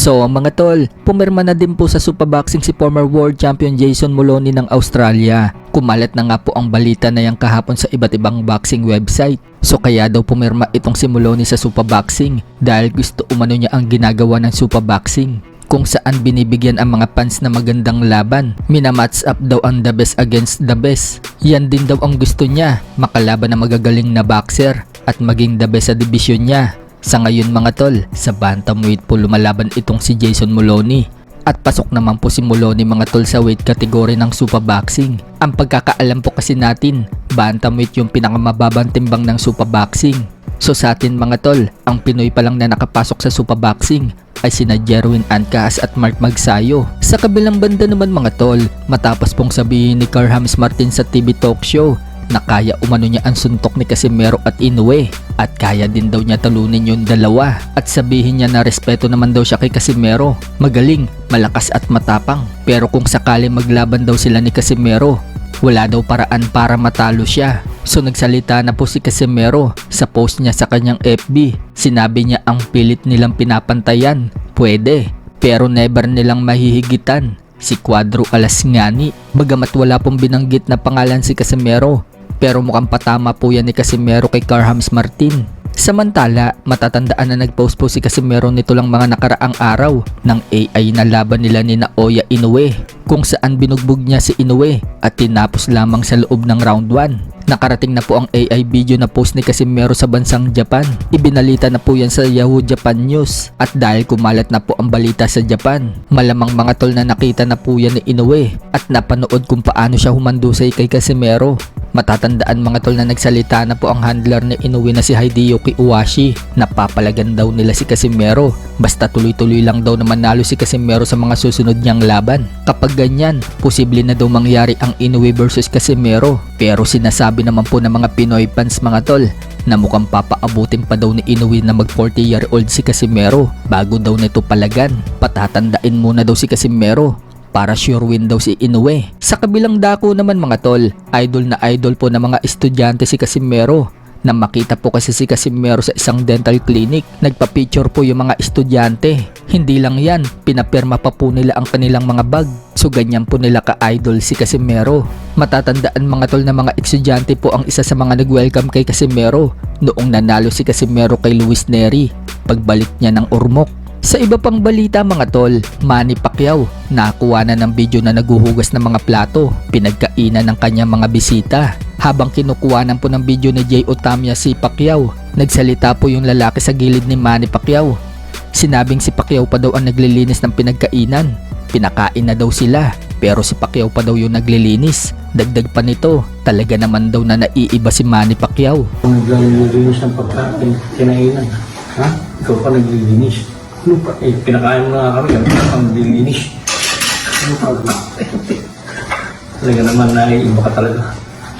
So mga tol, pumirma na din po sa Supaboxing si former world champion Jason Moloney ng Australia. Kumalat na nga po ang balita na yan kahapon sa iba't ibang boxing website. So kaya daw pumirma itong si Moloney sa Supaboxing dahil gusto umano niya ang ginagawa ng Supaboxing, kung saan binibigyan ang mga fans na magandang laban. Minamatch up daw ang the best against the best. Yan din daw ang gusto niya, makalaban na magagaling na boxer at maging the best sa division niya. Sa ngayon mga tol, sa bantamweight po lumalaban itong si Jason Moloney. At pasok naman po si Moloney mga tol sa weight category ng Supaboxing. Ang pagkakaalam po kasi natin, bantamweight yung pinakamababang timbang ng Supaboxing. So sa atin mga tol, ang Pinoy pa lang na nakapasok sa Supaboxing ay sina Jerwin Ancas at Mark Magsayo. Sa kabilang banda naman mga tol, matapos pong sabihin ni Carl-James Martin sa TV talk show na kaya umano niya ang suntok ni Casimero at Inoue at kaya din daw niya talunin yung dalawa, at sabihin niya na respeto naman daw siya kay Casimero, magaling, malakas at matapang, pero kung sakali maglaban daw sila ni Casimero, wala daw paraan para matalo siya. So nagsalita na po si Casimero sa post niya sa kanyang FB. Sinabi niya ang pilit nilang pinapantayan, pwede, pero never nilang mahihigitan si Cuadro Alasngani. Bagamat wala pong binanggit na pangalan si Casimero, pero mukhang patama po yan ni Casimero kay Carl-James Martin. Samantala, matatandaan na nagpost po si Casimero nito lang mga nakaraang araw ng AI na laban nila ni Naoya Inoue, kung saan binugbog niya si Inoue at tinapos lamang sa loob ng round 1. Nakarating na po ang AI video na post ni Casimero sa bansang Japan. Ibinalita na po yan sa Yahoo Japan News, at dahil kumalat na po ang balita sa Japan, malamang mga tol na nakita na po yan ni Inoue at napanood kung paano siya humandusay kay Casimero. Matatandaan mga tol na nagsalita na po ang handler ni Inoue na si Hideyuki Uwashi. Napapalagan daw nila si Casimero basta tuloy-tuloy lang daw na manalo si Casimero sa mga susunod niyang laban. Kapag ganyan, posible na daw mangyari ang Inoue versus Casimero. Pero sinasabi naman po ng mga Pinoy fans mga tol na mukhang papaabutin pa daw ni Inoue na mag 40-year-old si Casimero bago daw nito palagan. Patatandain muna daw si Casimero para sure win daw si Inoue. Sa kabilang dako naman mga tol, idol na idol po ng mga estudyante si Casimero. Na makita po kasi si Casimero sa isang dental clinic, nagpa-picture po yung mga estudyante. Hindi lang yan, pinapirma pa po nila ang kanilang mga bag. So ganyan po nila ka-idol si Casimero. Matatandaan mga tol na mga estudyante po ang isa sa mga nag-welcome kay Casimero noong nanalo si Casimero kay Luis Neri pagbalik niya ng Ormoc. Sa iba pang balita mga tol, Manny Pacquiao nakakuha na ng video na naguhugas ng mga plato, pinagkainan ng kanyang mga bisita. Habang kinukuhanan po ng video ni Jay Otamia si Pacquiao, nagsalita po yung lalaki sa gilid ni Manny Pacquiao. Sinabing si Pacquiao pa daw ang naglilinis ng pinagkainan. Pinakain na daw sila, pero si Pacquiao pa daw yung naglilinis. Dagdag pa nito, talaga naman daw na naiiba si Manny Pacquiao. Kung naglilinis ng pagkain, kinainan, ha? Ikaw pa naglilinis. Ano pa? Pinakain mo na kami, ang naglilinis. Ano pa? Talaga naman naiiba ka talaga.